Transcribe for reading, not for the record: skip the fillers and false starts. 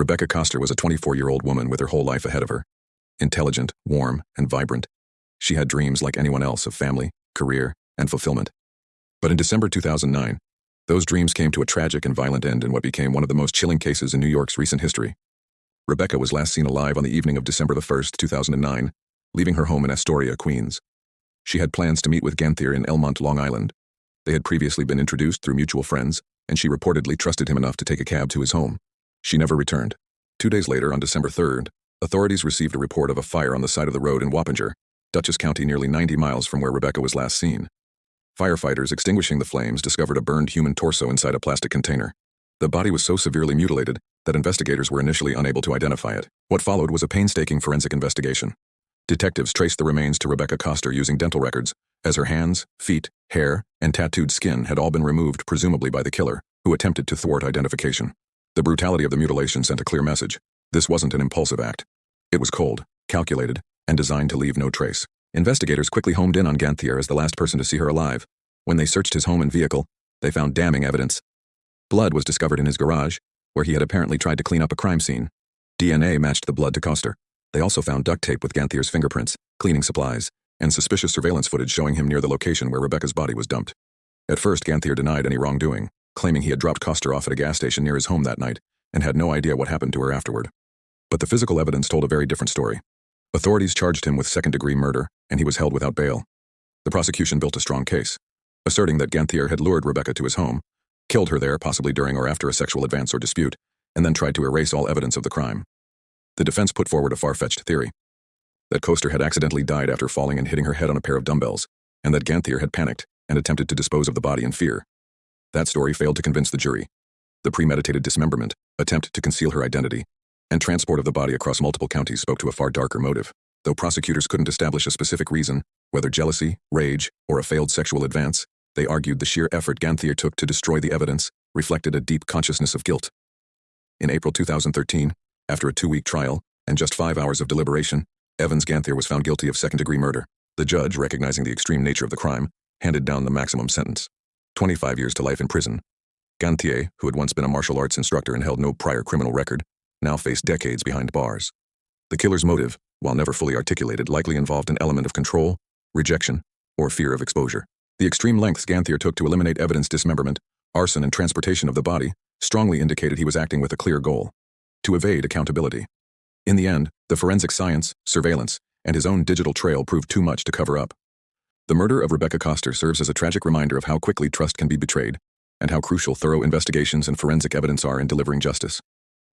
Rebecca Koster was a 24-year-old woman with her whole life ahead of her. Intelligent, warm, and vibrant. She had dreams like anyone else of family, career, and fulfillment. But in December 2009, those dreams came to a tragic and violent end in what became one of the most chilling cases in New York's recent history. Rebecca was last seen alive on the evening of December 1, 2009, leaving her home in Astoria, Queens. She had plans to meet with Ganthier in Elmont, Long Island. They had previously been introduced through mutual friends, and she reportedly trusted him enough to take a cab to his home. She never returned. 2 days later, on December 3rd, authorities received a report of a fire on the side of the road in Wappinger, Dutchess County, nearly 90 miles from where Rebecca was last seen. Firefighters extinguishing the flames discovered a burned human torso inside a plastic container. The body was so severely mutilated that investigators were initially unable to identify it. What followed was a painstaking forensic investigation. Detectives traced the remains to Rebecca Koster using dental records, as her hands, feet, hair, and tattooed skin had all been removed presumably by the killer, who attempted to thwart identification. The brutality of the mutilation sent a clear message. This wasn't an impulsive act. It was cold, calculated, and designed to leave no trace. Investigators quickly homed in on Ganthier as the last person to see her alive. When they searched his home and vehicle, they found damning evidence. Blood was discovered in his garage, where he had apparently tried to clean up a crime scene. DNA matched the blood to Koster. They also found duct tape with Ganthier's fingerprints, cleaning supplies, and suspicious surveillance footage showing him near the location where Rebecca's body was dumped. At first, Ganthier denied any wrongdoing, claiming he had dropped Koster off at a gas station near his home that night and had no idea what happened to her afterward. But the physical evidence told a very different story. Authorities charged him with second-degree murder, and he was held without bail. The prosecution built a strong case, asserting that Ganthier had lured Rebecca to his home, killed her there possibly during or after a sexual advance or dispute, and then tried to erase all evidence of the crime. The defense put forward a far-fetched theory, that Koster had accidentally died after falling and hitting her head on a pair of dumbbells, and that Ganthier had panicked and attempted to dispose of the body in fear. That story failed to convince the jury. The premeditated dismemberment, attempt to conceal her identity, and transport of the body across multiple counties spoke to a far darker motive. Though prosecutors couldn't establish a specific reason, whether jealousy, rage, or a failed sexual advance, they argued the sheer effort Ganthier took to destroy the evidence reflected a deep consciousness of guilt. In April 2013, after a 2-week trial and just 5 hours of deliberation, Evans Ganthier was found guilty of second-degree murder. The judge, recognizing the extreme nature of the crime, handed down the maximum sentence: 25 years to life in prison. Ganthier, who had once been a martial arts instructor and held no prior criminal record, now faced decades behind bars. The killer's motive, while never fully articulated, likely involved an element of control, rejection, or fear of exposure. The extreme lengths Ganthier took to eliminate evidence dismemberment, arson, and transportation of the body strongly indicated he was acting with a clear goal: to evade accountability. In the end, the forensic science, surveillance, and his own digital trail proved too much to cover up. The murder of Rebecca Koster serves as a tragic reminder of how quickly trust can be betrayed, and how crucial thorough investigations and forensic evidence are in delivering justice.